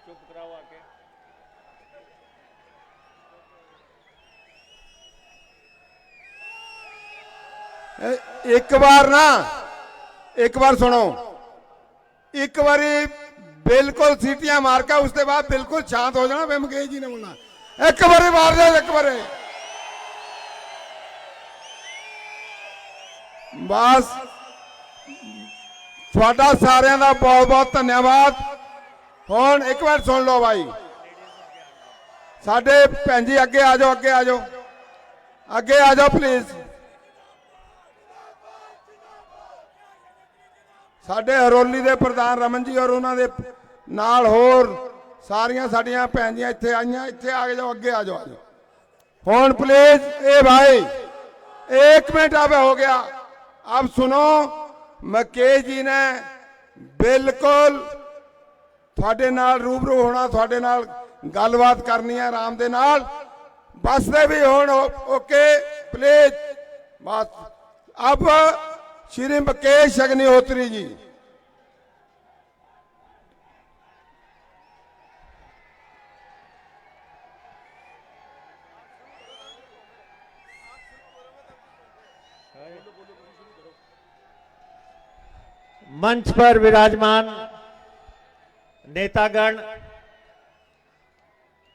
चुप कराओ आके। एक बार ना, एक बार सुनो, एक बारी बिल्कुल सीटियां मार के उसके बाद बिल्कुल शांत हो जाना। मुकेश जी ने बोलना एक बारी मार दे, एक बारी बस। थोड़ा सारिਆਂ ਦਾ बहुत बहुत धन्यवाद। ਹੁਣ एक बार सुन लो भाई, साडे भैन जी अगे आ जाओ, अगे आ जाओ, अगे आ जाओ प्लीज। साडे हरोली दे प्रधान रमन जी और उन्होंने नाल होर सारियां साडियां भैन जी इत्थे आईयां, इत्थे आ जाओ, अगे आ जाओ, आ जाओ हुण प्लीज। ए भाई एक मिनट अब हो गया, अब सुनो। मुकेश जी ने बिल्कुल थोड़े नाल रूबरू होना, थोड़े नाल गलबात करनी है आराम दे नाल। बस दे भी हुण ओके प्लीज बस। अब श्री मुकेश अग्निहोत्री जी। मंच पर विराजमान नेतागण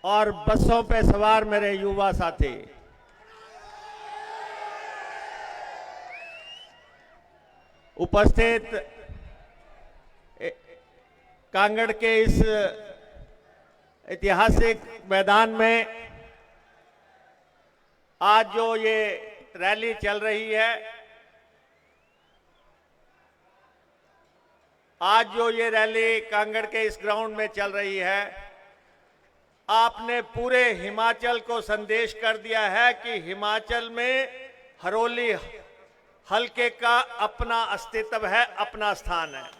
और बसों पे सवार मेरे युवा साथी, उपस्थित कांगड़ के इस ऐतिहासिक मैदान में आज जो ये रैली चल रही है, आज जो ये रैली कांगड़ के इस ग्राउंड में चल रही है, आपने पूरे हिमाचल को संदेश कर दिया है कि हिमाचल में हरोली हलके का अपना अस्तित्व है, अपना स्थान है।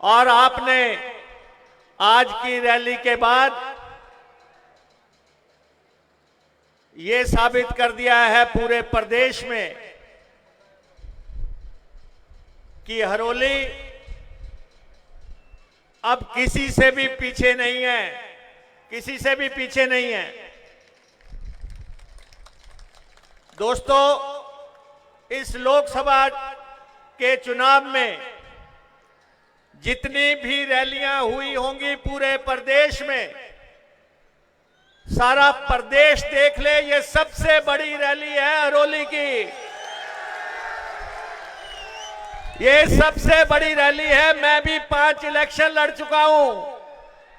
और आपने आज की रैली के बाद ये साबित कर दिया है पूरे प्रदेश में कि हरोली अब किसी से भी पीछे नहीं है, किसी से भी पीछे नहीं है। दोस्तों, इस लोकसभा के चुनाव में जितनी भी रैलियां हुई होंगी पूरे प्रदेश में, सारा प्रदेश देख ले, ये सबसे बड़ी रैली है हरोली की। ये सबसे बड़ी रैली है। मैं भी 5 इलेक्शन लड़ चुका हूं,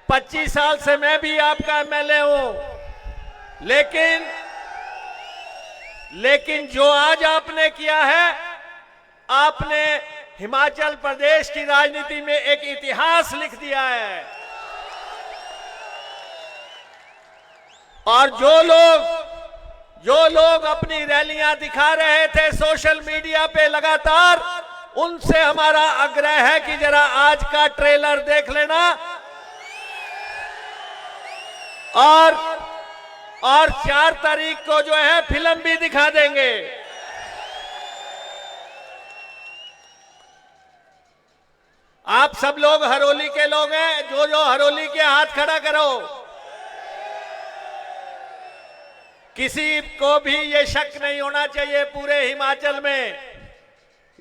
25 साल से मैं भी आपका एमएलए हूं, लेकिन जो आज आपने किया है, आपने हिमाचल प्रदेश की राजनीति में एक इतिहास लिख दिया है। और जो लोग अपनी रैलियां दिखा रहे थे सोशल मीडिया पे लगातार, उनसे हमारा आग्रह है कि जरा आज का ट्रेलर देख लेना और 4 तारीख को जो है फिल्म भी दिखा देंगे। आप सब लोग हरोली के लोग हैं, जो हरोली के हाथ खड़ा करो। किसी को भी ये शक नहीं होना चाहिए पूरे हिमाचल में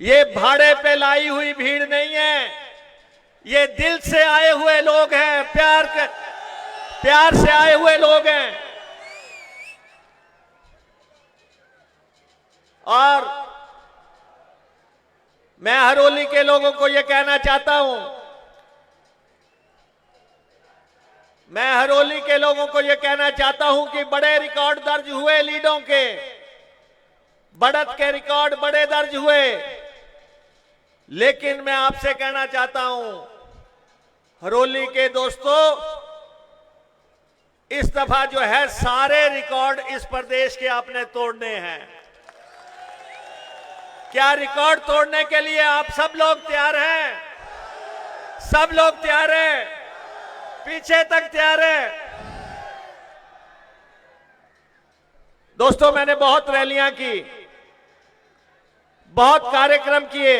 ये भाड़े पे लाई हुई भीड़ नहीं है, ये दिल से आए हुए लोग हैं, प्यार से आए हुए लोग हैं। और मैं हरोली के लोगों को यह कहना चाहता हूं, मैं हरोली के लोगों को यह कहना चाहता हूं कि बड़े रिकॉर्ड दर्ज हुए लीडों के, बढ़त के रिकॉर्ड बड़े दर्ज हुए, लेकिन मैं आपसे कहना चाहता हूं हरोली के दोस्तों, इस दफा जो है सारे रिकॉर्ड इस प्रदेश के आपने तोड़ने हैं। क्या रिकॉर्ड तोड़ने के लिए आप सब लोग तैयार हैं? सब लोग तैयार हैं? पीछे तक तैयार है? दोस्तों, मैंने बहुत रैलियां की, बहुत कार्यक्रम किए।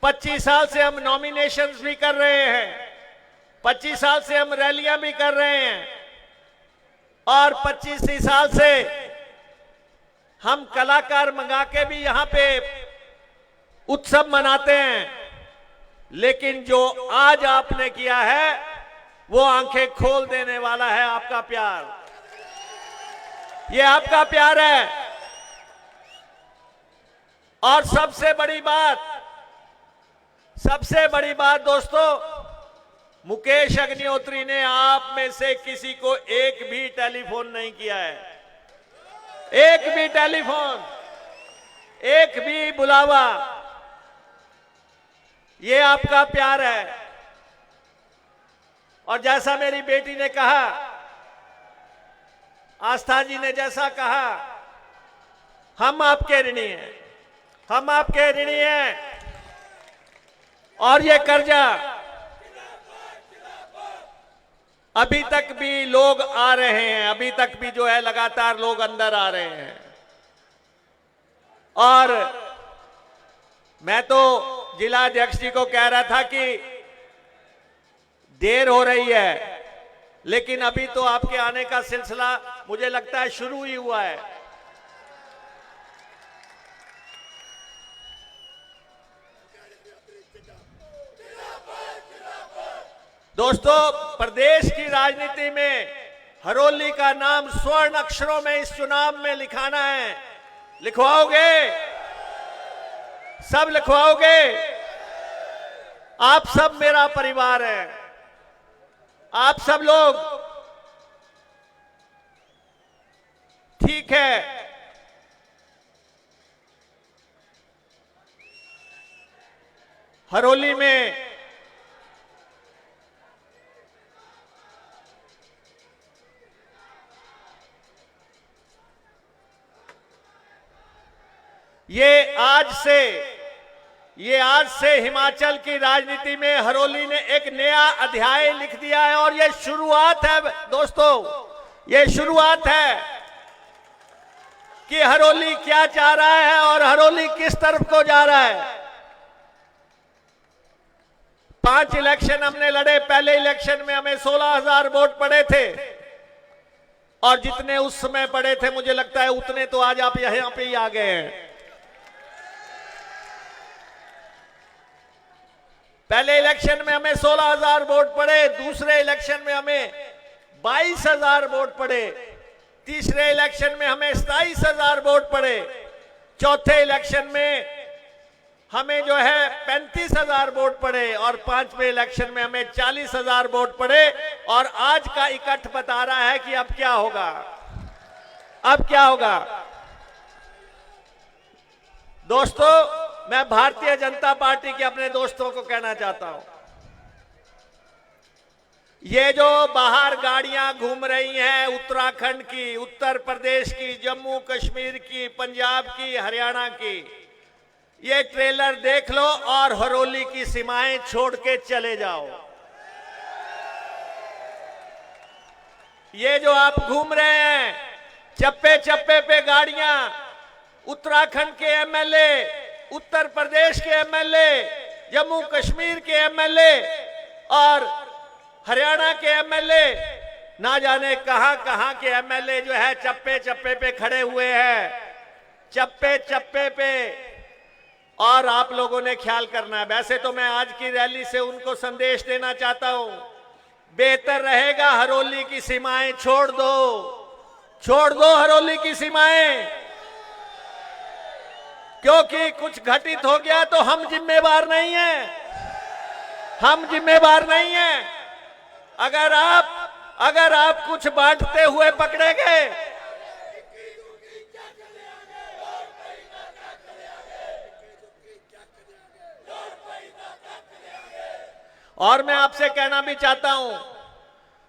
25 साल से हम नॉमिनेशंस भी कर रहे हैं, 25 साल से हम रैलियां भी कर रहे हैं, और 25 साल से हम कलाकार मंगा के भी यहां पे उत्सव मनाते हैं। लेकिन जो आज आपने किया है वो आंखें खोल देने वाला है। आपका प्यार, ये आपका प्यार है। और सबसे बड़ी बात दोस्तों, मुकेश अग्निहोत्री ने आप में से किसी को एक भी टेलीफोन नहीं किया है, एक भी टेलीफोन, एक भी बुलावा। ये आपका प्यार है। और जैसा मेरी बेटी ने कहा, आस्था जी ने जैसा कहा, हम आपके ऋणी हैं, हम आपके ऋणी हैं। और ये कर्जा अभी तक भी लोग आ रहे हैं, अभी तक भी जो है लगातार लोग अंदर आ रहे हैं। और मैं तो जिला अध्यक्ष जी को कह रहा था कि देर हो रही है, लेकिन अभी तो आपके आने का सिलसिला मुझे लगता है शुरू ही हुआ है। दोस्तों, प्रदेश की राजनीति में हरोली का नाम स्वर्ण अक्षरों में इस चुनाव में लिखाना है। लिखवाओगे? सब लिखवाओगे? आप सब मेरा परिवार है, आप सब लोग। ठीक है, हरोली में ये आज से हिमाचल की राजनीति में हरोली ने एक नया अध्याय लिख दिया है। और ये शुरुआत है दोस्तों, ये शुरुआत है कि हरोली क्या चाह रहा है और हरोली किस तरफ को जा रहा है। 5 इलेक्शन हमने लड़े। पहले इलेक्शन में हमें 16,000 वोट पड़े थे, और जितने उस समय पड़े थे मुझे लगता है उतने तो आज आप यहां पे ही आ गए हैं। पहले इलेक्शन में हमें 16,000 वोट पड़े, दूसरे इलेक्शन में हमें 22,000 वोट पड़े, तीसरे इलेक्शन में हमें 27,000 वोट पड़े, चौथे इलेक्शन में हमें जो है 35,000 वोट पड़े, और पांचवें इलेक्शन में हमें 40,000 वोट पड़े। और आज का इकट्ठ बता रहा है कि अब क्या होगा, अब क्या होगा। दोस्तों, मैं भारतीय जनता पार्टी के अपने दोस्तों को कहना चाहता हूं, ये जो बाहर गाड़ियां घूम रही हैं, उत्तराखंड की, उत्तर प्रदेश की, जम्मू कश्मीर की, पंजाब की, हरियाणा की, ये ट्रेलर देख लो और हरोली की सीमाएं छोड़ के चले जाओ। ये जो आप घूम रहे हैं, चप्पे चप्पे पे गाड़ियां, उत्तराखंड के एमएलए, उत्तर प्रदेश के एमएलए, जम्मू कश्मीर के एमएलए और हरियाणा के एमएलए, ना जाने कहां कहां के एमएलए जो है चप्पे चप्पे पे खड़े हुए हैं, चप्पे चप्पे पे। और आप लोगों ने ख्याल करना है। वैसे तो मैं आज की रैली से उनको संदेश देना चाहता हूं, बेहतर रहेगा हरोली की सीमाएं छोड़ दो, छोड़ दो हरोली की सीमाएं, क्योंकि कुछ घटित हो गया तो हम जिम्मेवार नहीं हैं, हम जिम्मेवार नहीं हैं। अगर आप कुछ बांटते हुए पकड़े गए, और मैं आपसे कहना भी चाहता हूं,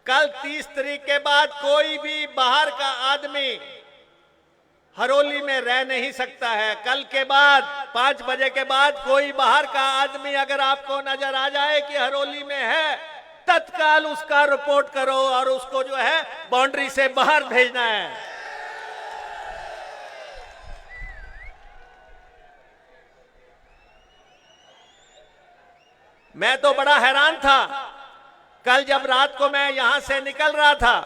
कल 30 तारीख के बाद कोई भी बाहर का आदमी हरोली में रह नहीं सकता है। कल के बाद 5 बजे के बाद कोई बाहर का आदमी अगर आपको नजर आ जाए कि हरोली में है, तत्काल उसका रिपोर्ट करो और उसको जो है बाउंड्री से बाहर भेजना है। मैं तो बड़ा हैरान था कल जब रात को मैं यहां से निकल रहा था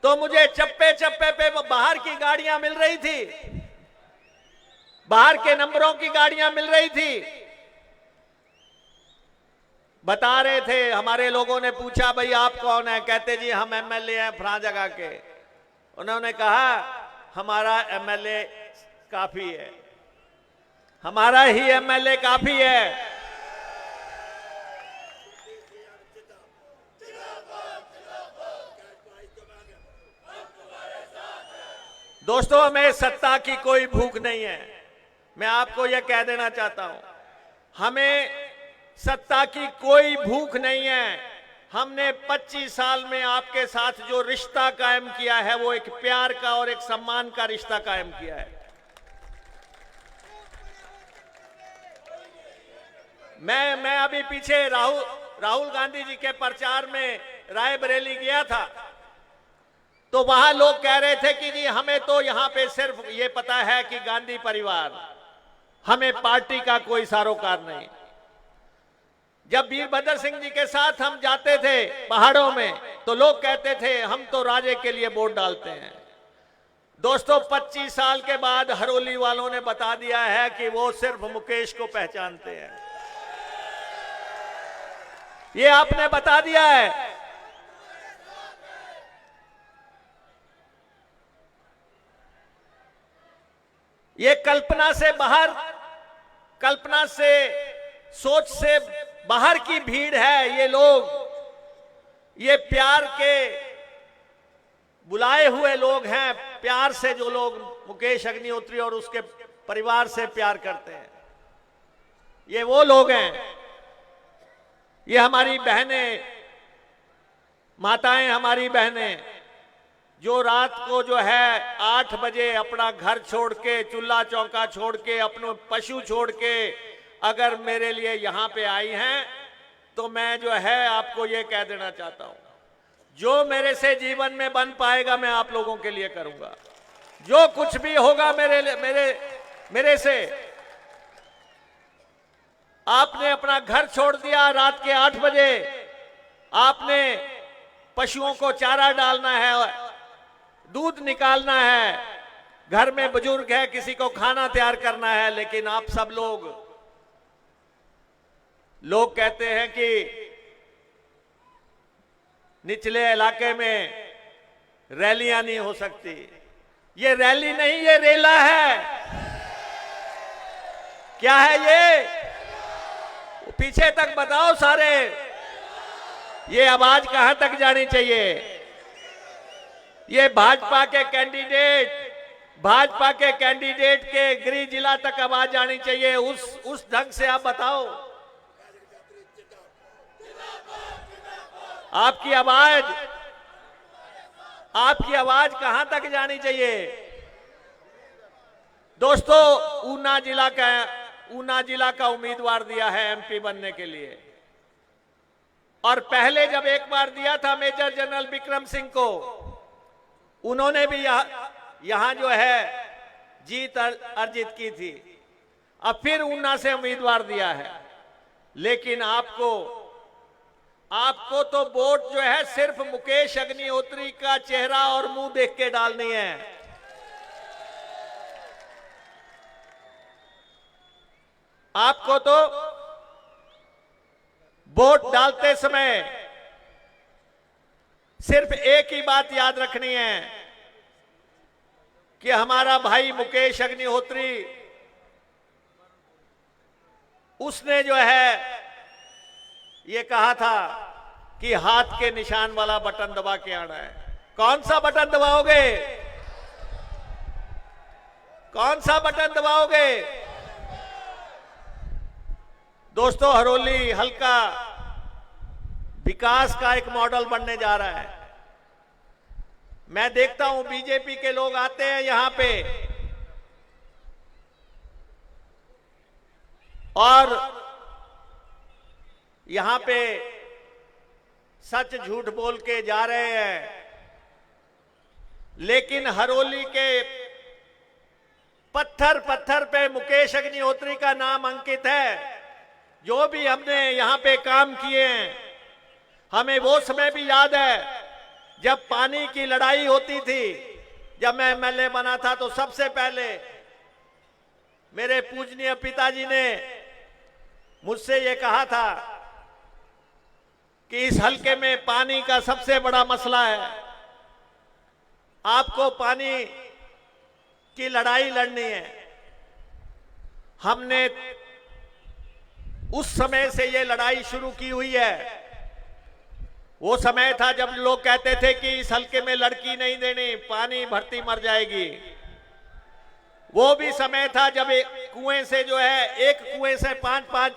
तो मुझे चप्पे चप्पे पे बाहर की गाड़ियां मिल रही थी, बाहर के नंबरों की गाड़ियां मिल रही थी। बता रहे थे, हमारे लोगों ने पूछा भाई आप कौन है, कहते जी हम एमएलए हैं फला जगह के। उन्होंने कहा हमारा एमएलए काफी है, हमारा ही एमएलए काफी है। दोस्तों हमें सत्ता की कोई भूख नहीं है, मैं आपको यह कह देना चाहता हूं, हमें सत्ता की कोई भूख नहीं है। हमने 25 साल में आपके साथ जो रिश्ता कायम किया है वो एक प्यार का और एक सम्मान का रिश्ता कायम किया है। मैं अभी पीछे राहुल गांधी जी के प्रचार में रायबरेली गया था तो वहां लोग कह रहे थे कि जी हमें तो यहां पे सिर्फ ये पता है कि गांधी परिवार, हमें पार्टी का कोई सरोकार नहीं। जब वीरभद्र सिंह जी के साथ हम जाते थे पहाड़ों में तो लोग कहते थे हम तो राजे के लिए वोट डालते हैं। दोस्तों 25 साल के बाद हरोली वालों ने बता दिया है कि वो सिर्फ मुकेश को पहचानते हैं, ये आपने बता दिया है। ये कल्पना से बाहर, कल्पना से, सोच से बाहर की भीड़ है। ये लोग, ये प्यार के बुलाए हुए लोग हैं, प्यार से जो लोग मुकेश अग्निहोत्री और उसके परिवार से प्यार करते हैं, ये वो लोग हैं। ये हमारी बहनें, माताएं, हमारी बहनें जो रात को जो है 8 बजे अपना घर छोड़ के, चूल्हा चौका छोड़ के, अपने पशु छोड़ के अगर मेरे लिए यहां पे आई हैं तो मैं जो है आपको ये कह देना चाहता हूं, जो मेरे से जीवन में बन पाएगा मैं आप लोगों के लिए करूंगा। जो कुछ भी होगा मेरे से। आपने अपना घर छोड़ दिया रात के 8 बजे, आपने पशुओं को चारा डालना है, दूध निकालना है, घर में बुजुर्ग है, किसी को खाना तैयार करना है, लेकिन आप सब लोग कहते हैं कि निचले इलाके में रैलियां नहीं हो सकती। ये रैली नहीं, ये रेला है। क्या है ये? पीछे तक बताओ सारे, ये आवाज कहां तक जानी चाहिए? ये भाजपा के कैंडिडेट के गृह जिला तक आवाज जानी चाहिए। उस ढंग से आप बताओ, आपकी आवाज कहां तक जानी चाहिए? दोस्तों ऊना जिला का उम्मीदवार दिया है एमपी बनने के लिए, और पहले जब एक बार दिया था मेजर जनरल विक्रम सिंह को, उन्होंने भी यहां जो है जीत अर्जित की थी। अब फिर ऊना से उम्मीदवार दिया है, लेकिन आपको तो वोट जो है सिर्फ मुकेश अग्निहोत्री का चेहरा और मुंह देख के डालनी है। आपको तो वोट डालते समय सिर्फ एक ही बात याद रखनी है कि हमारा भाई मुकेश अग्निहोत्री, उसने जो है ये कहा था कि हाथ के निशान वाला बटन दबा के आना है। कौन सा बटन दबाओगे? कौन सा बटन दबाओगे? दोस्तों हरोली हल्का विकास का एक मॉडल बनने जा रहा है। मैं देखता हूं बीजेपी के लोग आते हैं यहां पे और यहां पे सच झूठ बोल के जा रहे हैं, लेकिन हरोली के पत्थर पत्थर पे मुकेश अग्निहोत्री का नाम अंकित है। जो भी हमने यहां पे काम किए हैं, हमें वो समय भी याद है जब पानी की लड़ाई होती थी। जब मैं एमएलए बना था तो सबसे पहले मेरे पूजनीय पिताजी ने मुझसे ये कहा था कि इस हलके में पानी का सबसे बड़ा मसला है, आपको पानी की लड़ाई लड़नी है। हमने उस समय से ये लड़ाई शुरू की हुई है। वो समय था जब लोग कहते थे कि इस हलके में लड़की नहीं देनी, पानी भरती मर जाएगी। वो भी समय था जब एक कुएं से जो है, एक कुएं से 5-5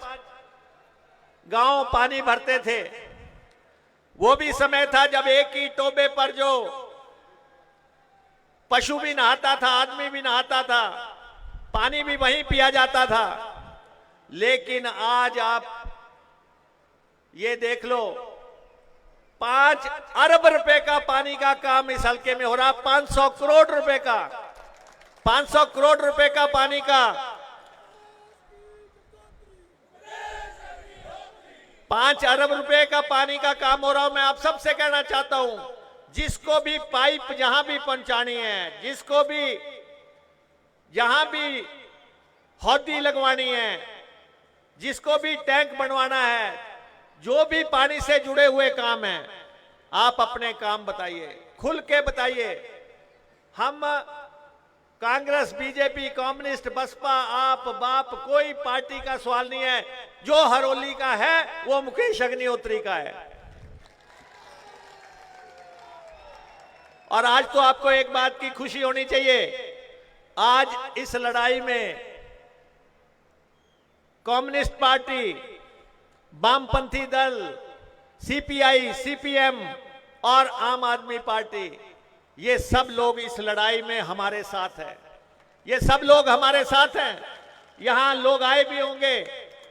गांव पानी भरते थे। वो भी समय था जब एक ही टोबे पर जो पशु भी नहाता था, आदमी भी नहाता था, पानी भी वहीं पिया जाता था। लेकिन आज आप ये देख लो, 5 अरब रुपए का पानी का काम इस हलके में हो रहा। 500 करोड़ रुपए का, 500 करोड़ रुपए का पानी का, 5 अरब रुपए का पानी का काम हो रहा। मैं आप सबसे कहना चाहता हूं, जिसको भी पाइप जहां भी पहुंचानी है, जिसको भी जहां भी हौदी लगवानी है, जिसको भी टैंक बनवाना है, जो भी पानी से जुड़े हुए काम हैं, आप अपने काम बताइए, खुल के बताइए। हम कांग्रेस, बीजेपी, कम्युनिस्ट, बसपा, आप, बाप, कोई पार्टी का सवाल नहीं है। जो हरोली का है वो मुकेश अग्निहोत्री का है। और आज तो आपको एक बात की खुशी होनी चाहिए, आज इस लड़ाई में कम्युनिस्ट पार्टी, वामपंथी दल, सीपीआई, सीपीएम और आम आदमी पार्टी, ये सब लोग इस लड़ाई में हमारे साथ हैं। ये सब लोग हमारे साथ हैं। यहां लोग आए भी होंगे,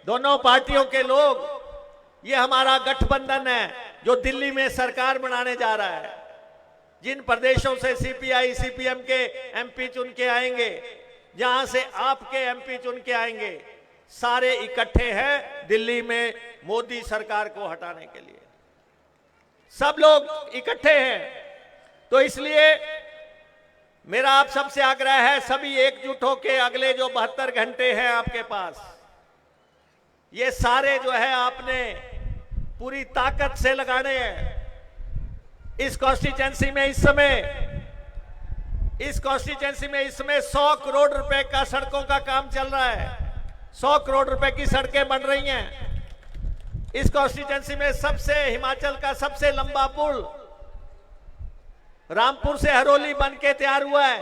दोनों पार्टियों के लोग। ये हमारा गठबंधन है जो दिल्ली में सरकार बनाने जा रहा है। जिन प्रदेशों से सीपीआई, सीपीएम के एमपी चुन के आएंगे, जहां से आपके एमपी चुन के आएंगे, सारे इकट्ठे हैं दिल्ली में मोदी सरकार को हटाने के लिए। सब लोग इकट्ठे हैं। तो इसलिए मेरा आप सबसे आग्रह है, सभी एकजुट होकर अगले जो 72 घंटे हैं आपके पास, ये सारे जो है आपने पूरी ताकत से लगाने हैं। इस कॉन्स्टिट्यूएंसी में इस समय 100 करोड़ रुपए का सड़कों का काम चल रहा है। 100 करोड़ रुपए की सड़कें बन रही हैं। इस कॉन्स्टिट्यूएंसी में हिमाचल का सबसे लंबा पुल रामपुर से हरोली बन के तैयार हुआ है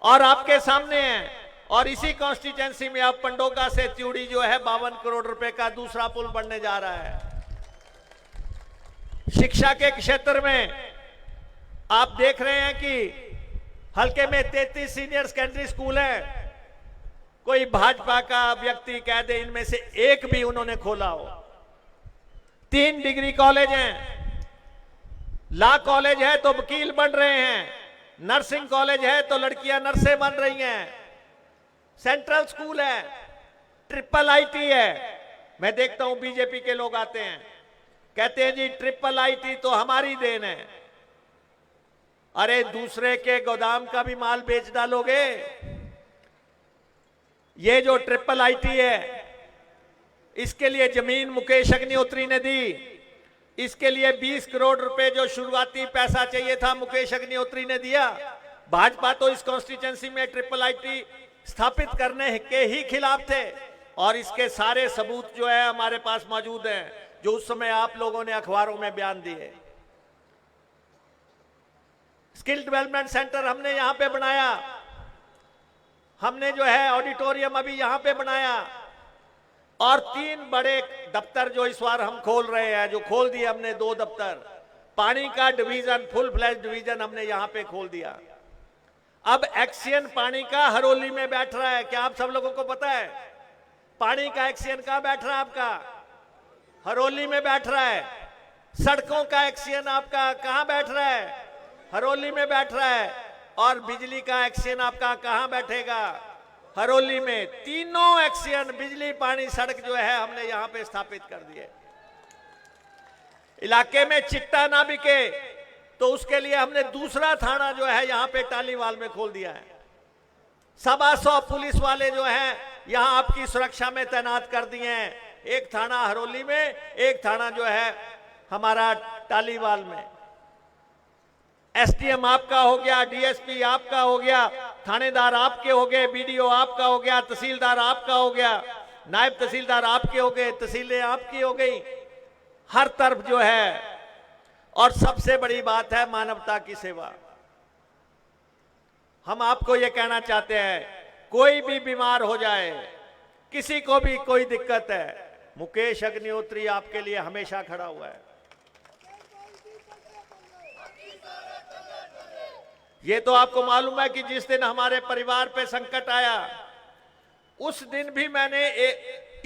और आपके सामने है। और इसी कॉन्स्टिट्यूएंसी में अब पंडोगा से त्यूड़ी जो है 52 करोड़ रुपए का दूसरा पुल बनने जा रहा है। शिक्षा के क्षेत्र में आप देख रहे हैं कि हल्के में 33 सीनियर सेकेंडरी स्कूल हैं। कोई भाजपा का व्यक्ति कह दे इनमें से एक भी उन्होंने खोला हो। 3 डिग्री कॉलेज हैं, लॉ कॉलेज है तो वकील बन रहे हैं, नर्सिंग कॉलेज है तो लड़कियां नर्सें बन रही हैं, सेंट्रल स्कूल है, ट्रिपल आईटी है। मैं देखता हूं बीजेपी के लोग आते हैं, कहते हैं जी ट्रिपल आईटी तो हमारी देन है। अरे दूसरे के गोदाम का भी माल बेच डालोगे। ये जो ट्रिपल आईटी है, इसके लिए जमीन मुकेश अग्निहोत्री ने दी। इसके लिए 20 करोड़ रुपए जो शुरुआती पैसा चाहिए था मुकेश अग्निहोत्री ने दिया। भाजपा तो इस कॉन्स्टिट्यूएंसी में ट्रिपल आईटी स्थापित करने के ही खिलाफ थे और इसके सारे सबूत जो है हमारे पास मौजूद हैं, जो उस समय आप लोगों ने अखबारों में बयान दिए। स्किल डेवलपमेंट सेंटर हमने यहां पे बनाया, हमने जो है ऑडिटोरियम अभी यहां पे बनाया और 3 बड़े दफ्तर जो इस बार हम खोल रहे हैं, जो खोल दिए हमने 2 दफ्तर। पानी का डिवीजन, फुल फ्लैश डिवीजन हमने यहां पे खोल दिया। अब एक्सियन पानी का हरोली में बैठ रहा है। क्या आप सब लोगों को पता है पानी का एक्सियन कहां बैठ रहा है? आपका हरोली में बैठ रहा है। सड़कों का एक्सियन आपका कहां बैठ रहा है? हरोली में बैठ रहा है। और बिजली का एक्सियन आपका कहां बैठेगा? हरोली में तीनों एक्शन, बिजली, पानी, सड़क जो है हमने यहां पे स्थापित कर दिए। इलाके में चिट्टा ना बिके तो उसके लिए हमने दूसरा थाना जो है यहां पे टालीवाल में खोल दिया है। 125 पुलिस वाले जो हैं यहां आपकी सुरक्षा में तैनात कर दिए हैं। एक थाना हरोली में, एक थाना जो है हमारा टालीवाल में। एसडीएम आपका हो गया, डीएसपी आपका हो गया, थानेदार आपके हो गए, बीडीओ आपका हो गया, तहसीलदार आपका हो गया, नायब तहसीलदार आपके हो गए, तहसीलें आपकी हो गई, हर तरफ जो है। और सबसे बड़ी बात है मानवता की सेवा। हम आपको यह कहना चाहते हैं, कोई भी बीमार हो जाए, किसी को भी कोई दिक्कत है, मुकेश अग्निहोत्री आपके लिए हमेशा खड़ा हुआ है। ये तो आपको मालूम है कि जिस दिन हमारे परिवार पे संकट आया, उस दिन भी मैंने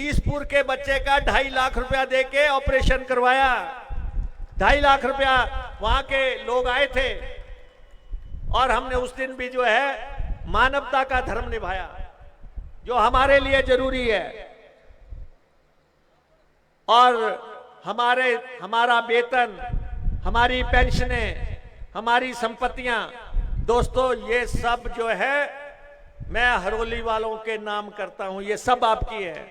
ईसपुर के बच्चे का 2.5 लाख रुपया देके ऑपरेशन करवाया। 2.5 लाख रुपया वहां के लोग आए थे और हमने उस दिन भी जो है मानवता का धर्म निभाया, जो हमारे लिए जरूरी है। और हमारा वेतन, हमारी पेंशनें, हमारी संपत्तियां, दोस्तों ये सब जो है मैं हरोली वालों के नाम करता हूं। ये सब आपकी है,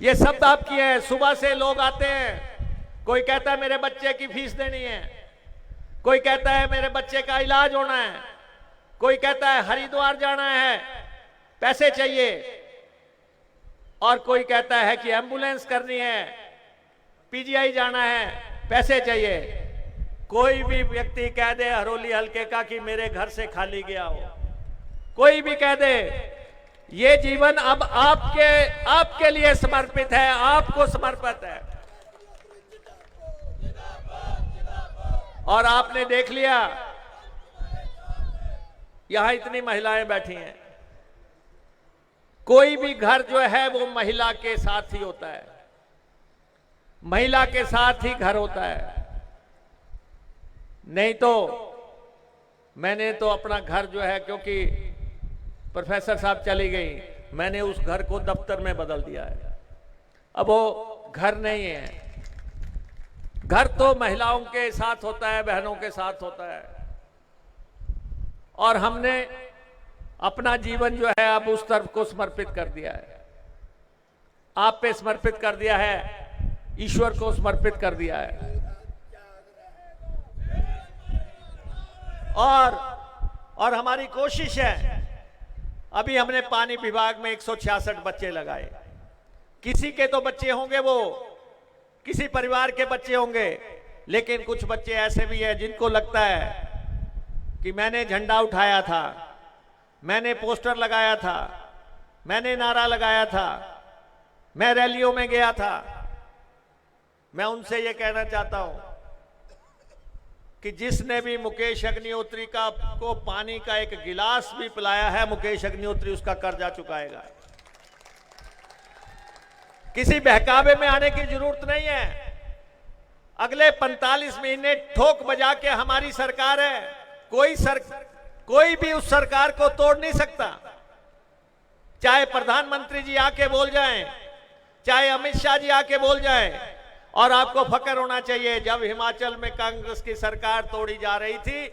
ये सब आपकी है। सुबह से लोग आते हैं, कोई कहता है मेरे बच्चे की फीस देनी है, कोई कहता है मेरे बच्चे का इलाज होना है, कोई कहता है हरिद्वार जाना है, पैसे चाहिए, और कोई कहता है कि एम्बुलेंस करनी है, पीजीआई जाना है, पैसे चाहिए। कोई भी व्यक्ति कह दे हरोली हल्के का कि मेरे घर से खाली गया हो, कोई भी कह दे, ये जीवन अब आपके लिए समर्पित है, आपको समर्पित है। और आपने देख लिया यहां इतनी महिलाएं बैठी हैं, कोई भी घर जो है वो महिला के साथ ही होता है, महिला के साथ ही घर होता है। नहीं तो मैंने तो अपना घर जो है, क्योंकि प्रोफेसर साहब चली गई, मैंने उस घर को दफ्तर में बदल दिया है। अब वो घर नहीं है। घर तो महिलाओं के साथ होता है, बहनों के साथ होता है। और हमने अपना जीवन जो है अब उस तरफ को समर्पित कर दिया है, आप पे समर्पित कर दिया है, ईश्वर को समर्पित कर दिया है। और हमारी कोशिश है, अभी हमने पानी विभाग में 166 बच्चे लगाए। किसी के तो बच्चे होंगे, वो किसी परिवार के बच्चे होंगे, लेकिन कुछ बच्चे ऐसे भी हैं जिनको लगता है कि मैंने झंडा उठाया था, मैंने पोस्टर लगाया था, मैंने नारा लगाया था, मैं रैलियों में गया था। मैं उनसे ये कहना चाहता हूं कि जिसने भी मुकेश अग्निहोत्री को पानी का एक गिलास भी पिलाया है, मुकेश अग्निहोत्री उसका कर्जा चुकाएगा। किसी बहकावे में आने की जरूरत नहीं है। अगले 45 महीने ठोक बजा के हमारी सरकार है, कोई भी उस सरकार को तोड़ नहीं सकता। चाहे प्रधानमंत्री जी आके बोल जाएं, चाहे अमित शाह जी आके बोल जाएं। और आपको फक्र होना चाहिए, जब हिमाचल में कांग्रेस की सरकार तोड़ी जा रही थी,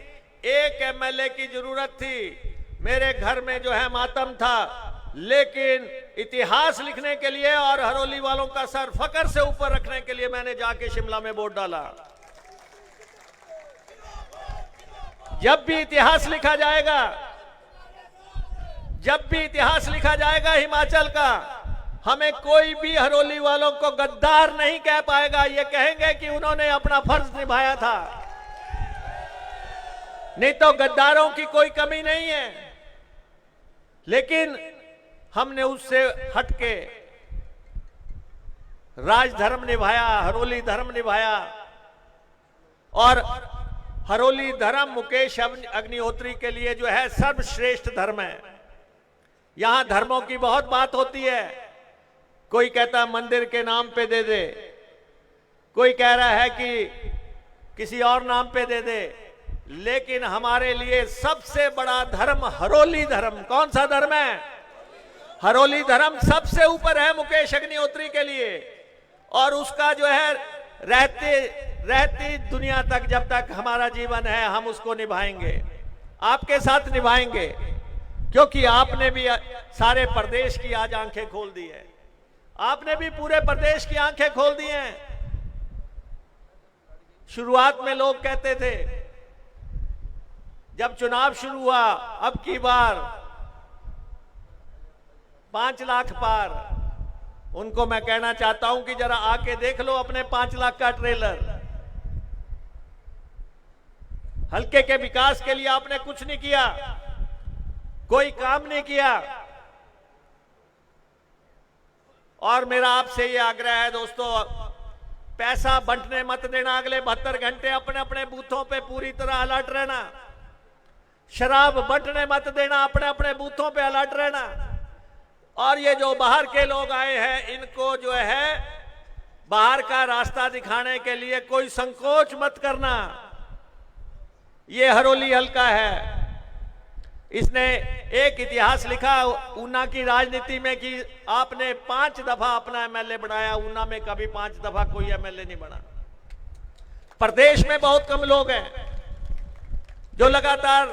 एक एमएलए की जरूरत थी। मेरे घर में जो है मातम था, लेकिन इतिहास लिखने के लिए और हरोली वालों का सर फक्र से ऊपर रखने के लिए मैंने जाके शिमला में वोट डाला। जब भी इतिहास लिखा जाएगा, जब भी इतिहास लिखा जाएगा हिमाचल का, हमें कोई भी हरोली वालों को गद्दार नहीं कह पाएगा। ये कहेंगे कि उन्होंने अपना फर्ज निभाया था, नहीं तो गद्दारों की कोई कमी नहीं है। लेकिन हमने उससे हटके राजधर्म निभाया, हरोली धर्म निभाया। और हरोली धर्म मुकेश अग्निहोत्री के लिए जो है सर्वश्रेष्ठ धर्म है। यहां धर्मों की बहुत बात होती है। कोई कहता है मंदिर के नाम पे दे दे, कोई कह रहा है कि किसी और नाम पे दे दे, लेकिन हमारे लिए सबसे बड़ा धर्म हरोली धर्म। कौन सा धर्म है? हरोली धर्म सबसे ऊपर है मुकेश अग्निहोत्री के लिए, और उसका जो है रहती दुनिया तक, जब तक हमारा जीवन है हम उसको निभाएंगे, आपके साथ निभाएंगे, क्योंकि आपने भी सारे प्रदेश की आज आंखें खोल दी है, आपने भी पूरे प्रदेश की आंखें खोल दी हैं। शुरुआत में लोग कहते थे, जब चुनाव शुरू हुआ, अब की बार 5 लाख पार, उनको मैं कहना चाहता हूं कि जरा आके देख लो अपने 5 लाख का ट्रेलर। हल्के के विकास के लिए आपने कुछ नहीं किया, कोई काम नहीं किया। और मेरा आपसे ये आग्रह है दोस्तों, पैसा बंटने मत देना, अगले 72 घंटे अपने अपने बूथों पे पूरी तरह अलर्ट रहना। शराब बंटने मत देना, अपने अपने बूथों पे अलर्ट रहना। और ये जो बाहर के लोग आए हैं, इनको जो है बाहर का रास्ता दिखाने के लिए कोई संकोच मत करना। ये हरोली हल्का है, इसने एक इतिहास लिखा ऊना की राजनीति में कि आपने 5 दफा अपना एमएलए बनाया, ऊना में कभी 5 दफा कोई एमएलए नहीं बना। प्रदेश में बहुत कम लोग हैं जो लगातार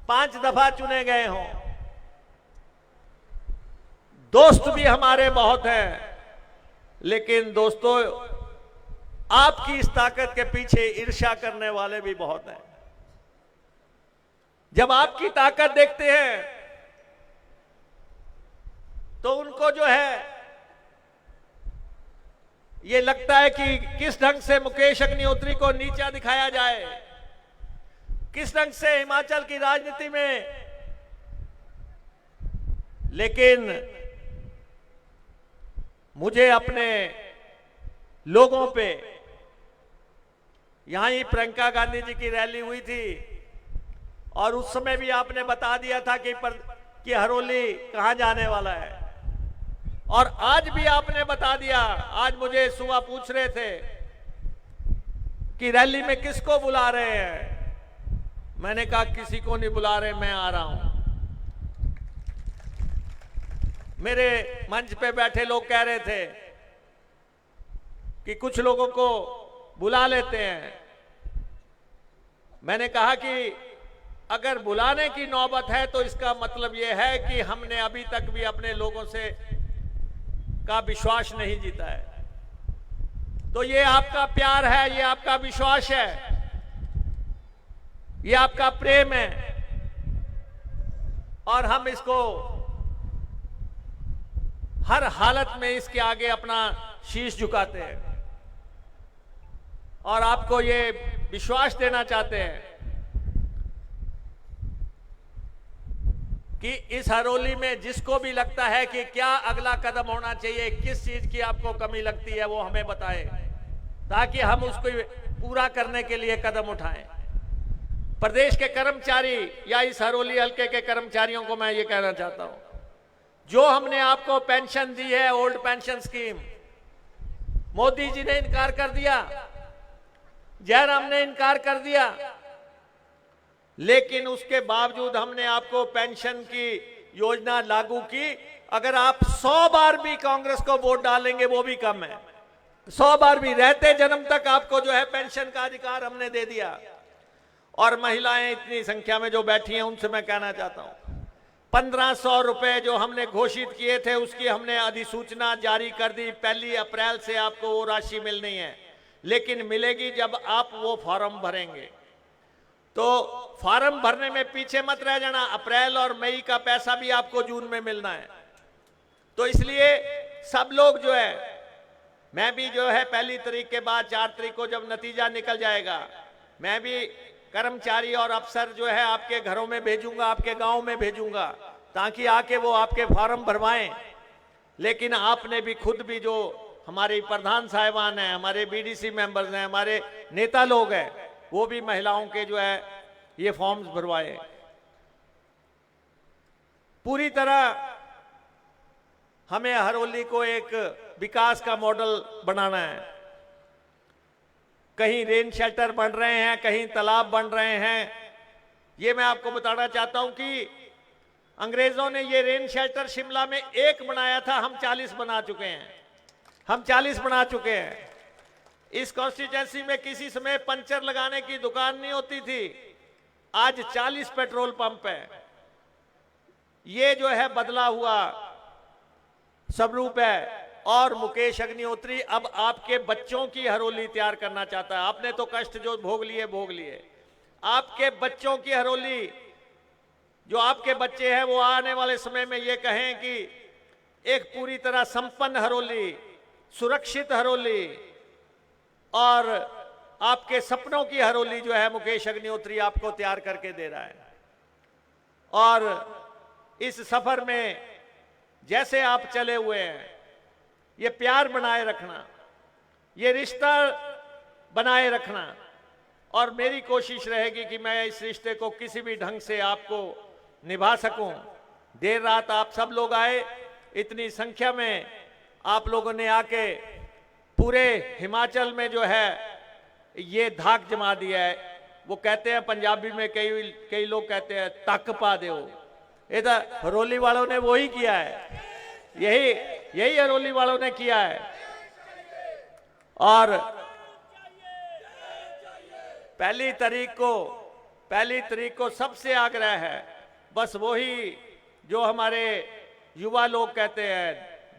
5 दफा चुने गए हों। दोस्त भी हमारे बहुत हैं, लेकिन दोस्तों आपकी इस ताकत के पीछे ईर्ष्या करने वाले भी बहुत हैं। जब आपकी ताकत देखते हैं तो उनको जो है ये लगता है कि किस ढंग से मुकेश अग्निहोत्री को नीचा दिखाया जाए, किस ढंग से हिमाचल की राजनीति में। लेकिन मुझे अपने लोगों पे, यहां ही प्रियंका गांधी जी की रैली हुई थी और उस समय भी आपने बता दिया था कि हरोली कहां जाने वाला है, और आज भी आपने बता दिया। आज मुझे सुबह पूछ रहे थे कि रैली में किसको बुला रहे हैं, मैंने कहा किसी को नहीं बुला रहे, मैं आ रहा हूं। मेरे मंच पे बैठे लोग कह रहे थे कि कुछ लोगों को बुला लेते हैं। मैंने कहा कि अगर बुलाने की नौबत है तो इसका मतलब यह है कि हमने अभी तक भी अपने लोगों से का विश्वास नहीं जीता है। तो ये आपका प्यार है, ये आपका विश्वास है, ये आपका प्रेम है, और हम इसको हर हालत में इसके आगे अपना शीश झुकाते हैं और आपको ये विश्वास देना चाहते हैं कि इस हरोली में जिसको भी लगता है कि क्या अगला कदम होना चाहिए, किस चीज की आपको कमी लगती है, वो हमें बताएं ताकि हम उसको पूरा करने के लिए कदम उठाएं। प्रदेश के कर्मचारी या इस हरोली हल्के के कर्मचारियों को मैं ये कहना चाहता हूं, जो हमने आपको पेंशन दी है, old pension scheme, Modi ji ने इनकार कर दिया, जयराम ने इनकार कर दिया, लेकिन उसके बावजूद हमने आपको पेंशन की योजना लागू की। अगर आप 100 बार भी कांग्रेस को वोट डालेंगे वो भी कम है। 100 बार भी, रहते जन्म तक आपको जो है पेंशन का अधिकार हमने दे दिया। और महिलाएं इतनी संख्या में जो बैठी हैं उनसे मैं कहना चाहता हूं, 1500 रुपए जो हमने घोषित किए थे उसकी हमने अधिसूचना जारी कर दी। 1 अप्रैल से आपको वो राशि मिलनी है, लेकिन मिलेगी जब आप वो फॉर्म भरेंगे। तो फॉर्म भरने में पीछे मत रह जाना, अप्रैल और मई का पैसा भी आपको जून में मिलना है। तो इसलिए सब लोग जो है, मैं भी जो है 1 तारीख के बाद 4 तारीख को जब नतीजा निकल जाएगा, मैं भी कर्मचारी और अफसर जो है आपके घरों में भेजूंगा, आपके गांव में भेजूंगा, ताकि आके वो आपके फॉर्म भरवाएं। लेकिन आपने भी खुद भी, जो हमारे प्रधान साहिबान हैं, हमारे बीडीसी मेंबर्स हैं, हमारे नेता लोग हैं, वो भी महिलाओं के जो है ये फॉर्म्स भरवाए। पूरी तरह हमें हरोली को एक विकास का मॉडल बनाना है। कहीं रेन शेल्टर बन रहे हैं, कहीं तालाब बन रहे हैं। ये मैं आपको बताना चाहता हूं कि अंग्रेजों ने ये रेन शेल्टर शिमला में एक बनाया था, हम 40 बना चुके हैं, हम 40 बना चुके हैं। इस कॉन्स्टिट्यूएंसी में किसी समय पंचर लगाने की दुकान नहीं होती थी, आज 40 पेट्रोल पंप है। ये जो है बदला हुआ स्वरूप है। और मुकेश अग्निहोत्री अब आपके बच्चों की हरोली तैयार करना चाहता है। आपने तो कष्ट जो भोग लिए, आपके बच्चों की हरोली, जो आपके बच्चे हैं वो आने वाले समय में ये कहें कि एक पूरी तरह संपन्न हरोली, सुरक्षित हरोली और आपके सपनों की हरोली जो है मुकेश अग्निहोत्री आपको तैयार करके दे रहा है। और इस सफर में जैसे आप चले हुए हैं, ये प्यार बनाए रखना, ये रिश्ता बनाए रखना, और मेरी कोशिश रहेगी कि मैं इस रिश्ते को किसी भी ढंग से आपको निभा सकूं। देर रात आप सब लोग आए, इतनी संख्या में आप लोगों ने आके पूरे हिमाचल में जो है ये धाक जमा दिया है। वो कहते हैं पंजाबी में, कई लोग कहते हैं तक पा दो। इधर हरोली वालों ने वही किया है, यही हरोली वालों ने किया है। और पहली तारीख को सबसे आग्रह है, बस वही जो हमारे युवा लोग कहते हैं,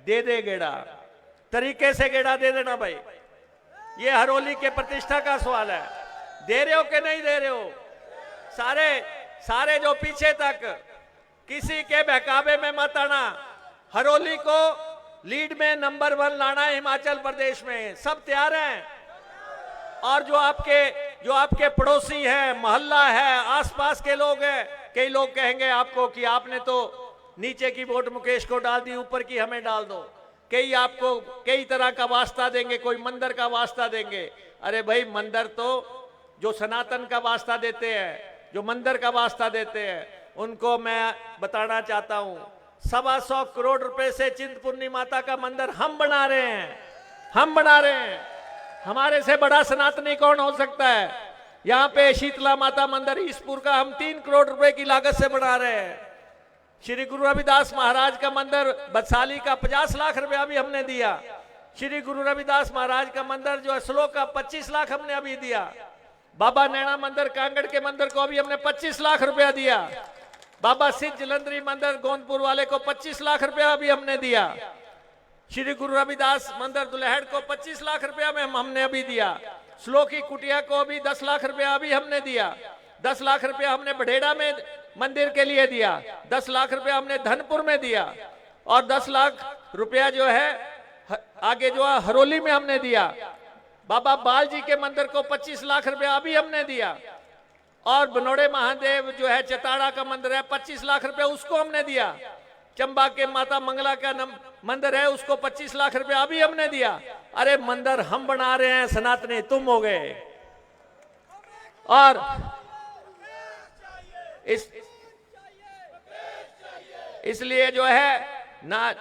दे गेड़ा, तरीके से गेड़ा दे देना भाई। ये हरोली के प्रतिष्ठा का सवाल है, दे रहे हो कि नहीं दे रहे हो। सारे जो पीछे तक किसी के बहकावे में मत आना। हरोली को लीड में नंबर 1 लाना है हिमाचल प्रदेश में, सब तैयार हैं। और जो आपके पड़ोसी हैं, मोहल्ला है, आसपास के लोग हैं, कई लोग कहेंगे आपको कि आपने तो नीचे की वोट मुकेश को डाल दी, ऊपर की हमें डाल दो। कई आपको कई तरह का वास्ता देंगे, कोई मंदिर का वास्ता देंगे। अरे भाई, मंदिर तो जो सनातन का वास्ता देते हैं, जो मंदिर का वास्ता देते हैं, उनको मैं बताना चाहता हूं, 125 करोड़ रुपए से चिंतपूर्णी माता का मंदिर हम बना रहे हैं। हमारे से बड़ा सनातनी कौन हो सकता है। यहाँ पे शीतला माता मंदिर ईसपुर का हम 3 करोड़ रुपए की लागत से बना रहे हैं। श्री गुरु रविदास महाराज का मंदिर बदसाली का 50 लाख रुपया भी हमने दिया। श्री गुरु रविदास महाराज का मंदिर जो श्लोक का 25 लाख हमने अभी दिया। बाबा नैना मंदिर कांगड़ के मंदिर को अभी हमने 25 लाख रुपया दिया। बाबा सिद्ध जलंधरी मंदिर गोंदपुर वाले को 25 लाख रुपया अभी हमने दिया। श्री गुरु रविदास मंदिर दुल्हड़ को 25 लाख रुपया में हमने अभी दिया। श्लोकी कुटिया को अभी 10 लाख रुपया अभी हमने दिया। 10 लाख रुपया हमने बढेड़ा में मंदिर के लिए दिया। 10 लाख रुपया हमने धनपुर में दिया। और 10 लाख रुपया जो है आगे जो है हरोली में हमने दिया। बाबा बाल जी के मंदिर को 25 लाख रुपया अभी हमने दिया। और बनोड़े महादेव जो है चताड़ा का मंदिर है, 25 लाख रुपया उसको हमने दिया। चंबा के माता मंगला का मंदिर है, उसको 25 लाख रुपया अभी हमने दिया। अरे मंदिर हम बना रहे हैं, सनातनी तुम हो गए। और इसलिए जो है ना,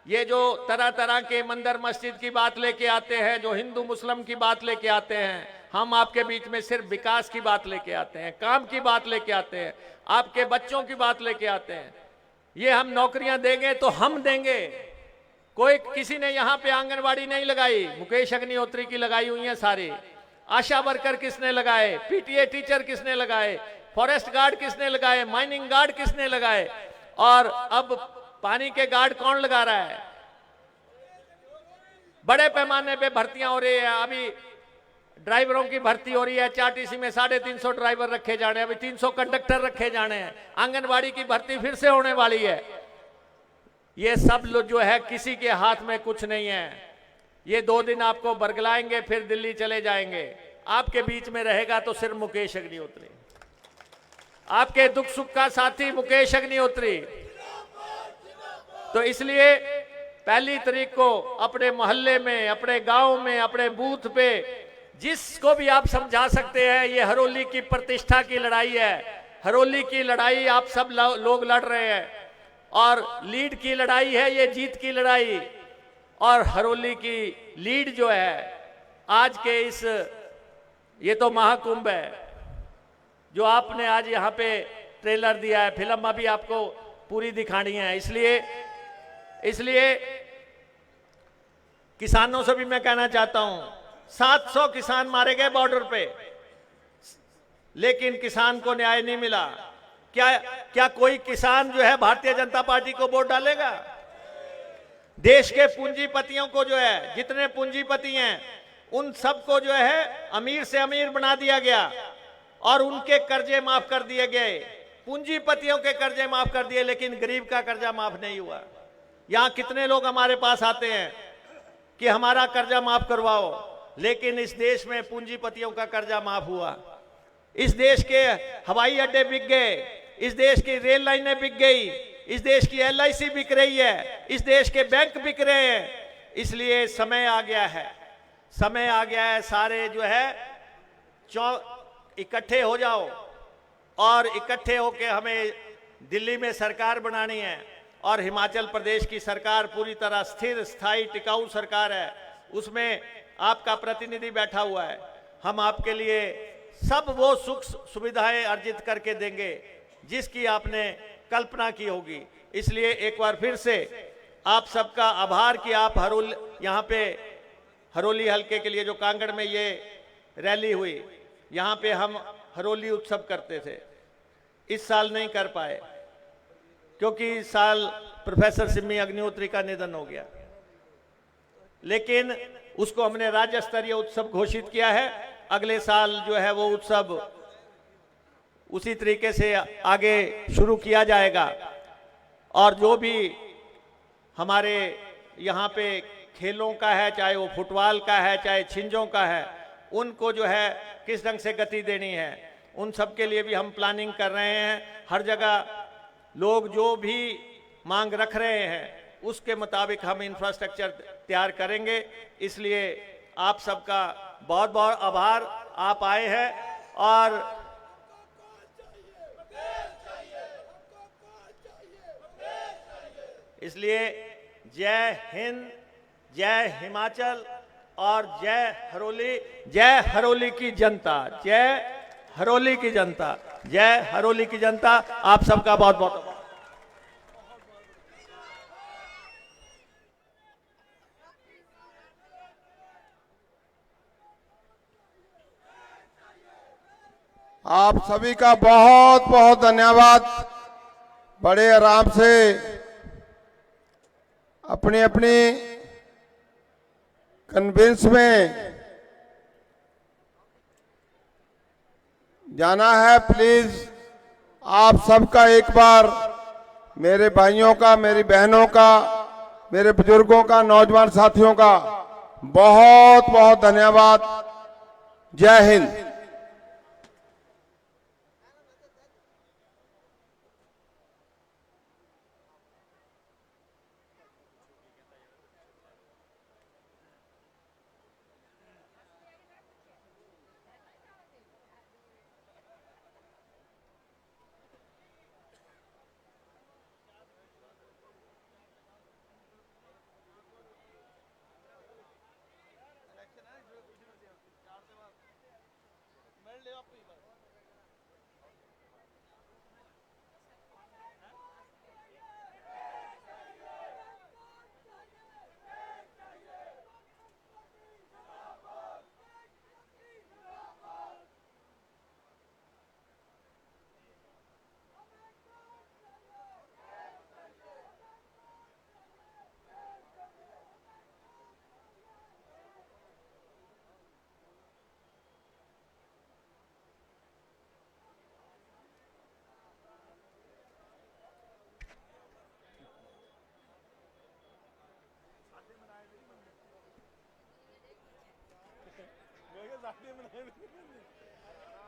ये जो तरह तरह के मंदिर मस्जिद की बात लेके आते हैं, जो हिंदू मुस्लिम की बात लेके आते हैं, हम आपके बीच में सिर्फ विकास की बात लेके आते हैं, काम की बात लेके आते हैं, आपके बच्चों की बात लेके आते हैं। ये हम नौकरियां देंगे तो हम देंगे। किसी ने यहाँ पे आंगनवाड़ी नहीं लगाई, मुकेश अग्निहोत्री की लगाई हुई है सारी। आशा वर्कर किसने लगाए, पीटीए टीचर किसने लगाए, फॉरेस्ट गार्ड किसने लगाए, माइनिंग गार्ड किसने लगाए, और अब पानी के गार्ड कौन लगा रहा है। बड़े पैमाने पे भर्तियां हो रही है। अभी ड्राइवरों की भर्ती हो रही है, चारटीसी में 350 ड्राइवर रखे जाने, अभी 300 कंडक्टर रखे जाने हैं। आंगनवाड़ी की भर्ती फिर से होने वाली है। ये सब लोग जो है किसी के हाथ में कुछ नहीं है। ये 2 दिन आपको बरगलाएंगे, फिर दिल्ली चले जाएंगे। आपके बीच में रहेगा तो सिर्फ मुकेश अग्निहोत्री, आपके दुख सुख का साथी मुकेश अग्निहोत्री। तो इसलिए 1 तारीख को अपने मोहल्ले में, अपने गांव में, अपने बूथ पे जिसको भी आप समझा सकते हैं, ये हरोली की प्रतिष्ठा की लड़ाई है। हरोली की लड़ाई आप सब लोग लड़ रहे हैं, और लीड की लड़ाई है, ये जीत की लड़ाई। और हरोली की लीड जो है आज के ये तो महाकुंभ है जो आपने आज यहाँ पे ट्रेलर दिया है। फिल्म अभी आपको पूरी दिखानी है। इसलिए किसानों से भी मैं कहना चाहता हूं, 700 किसान मारे गए बॉर्डर पे, लेकिन किसान को न्याय नहीं मिला। क्या कोई किसान जो है भारतीय जनता पार्टी को वोट डालेगा? देश के पूंजीपतियों को जो है, जितने पूंजीपति हैं उन सबको जो है अमीर से अमीर बना दिया गया और उनके कर्जे माफ कर दिए गए। पूंजीपतियों के कर्जे माफ कर दिए, लेकिन गरीब का कर्जा माफ नहीं हुआ। यहां कितने लोग हमारे पास आते हैं कि हमारा कर्जा माफ करवाओ, लेकिन इस देश में पूंजीपतियों का कर्जा माफ हुआ। इस देश के हवाई अड्डे बिक गए, इस देश की रेल लाइनें बिक गई, इस देश की LIC बिक रही है, इस देश के बैंक बिक रहे हैं। इसलिए समय आ गया है, सारे जो है इकट्ठे हो जाओ और इकट्ठे होके हमें दिल्ली में सरकार बनानी है। और हिमाचल प्रदेश की सरकार पूरी तरह स्थिर, स्थायी, टिकाऊ सरकार है, उसमें आपका प्रतिनिधि बैठा हुआ है। हम आपके लिए सब वो सुख सुविधाएं अर्जित करके देंगे जिसकी आपने कल्पना की होगी। इसलिए एक बार फिर से आप सबका आभार कि आप यहाँ पे हरोली हलके के लिए जो कांगड़ में ये रैली हुई, यहाँ पे हम हरोली उत्सव करते थे, इस साल नहीं कर पाए क्योंकि इस साल प्रोफेसर सिम्मी अग्निहोत्री का निधन हो गया, लेकिन उसको हमने राज्य स्तरीय उत्सव घोषित किया है। अगले साल जो है वो उत्सव उसी तरीके से आगे शुरू किया जाएगा। और जो भी हमारे यहाँ पे खेलों का है, चाहे वो फुटबॉल का है, चाहे छिंजों का है, उनको जो है किस ढंग से गति देनी है, उन सब के लिए भी हम प्लानिंग कर रहे हैं। हर जगह लोग जो भी मांग रख रहे हैं उसके मुताबिक हम इंफ्रास्ट्रक्चर तैयार करेंगे। इसलिए आप सबका बहुत बहुत आभार, आप आए हैं। और इसलिए जय हिंद, जय हिमाचल और जय हरोली की जनता, जय हरोली की जनता, जय हरोली की जनता। आप सबका बहुत बहुत आभार। आप सभी का बहुत बहुत धन्यवाद। बड़े आराम से अपनी अपनी कन्वेंस में जाना है। प्लीज आप सबका एक बार, मेरे भाइयों का, मेरी बहनों का, मेरे बुजुर्गों का, नौजवान साथियों का बहुत बहुत धन्यवाद। जय हिंद।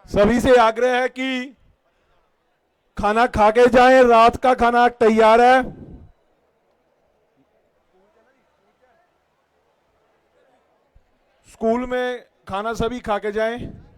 सभी से आग्रह है कि खाना खा के जाएं, रात का खाना तैयार है। स्कूल में खाना सभी खा के जाएं।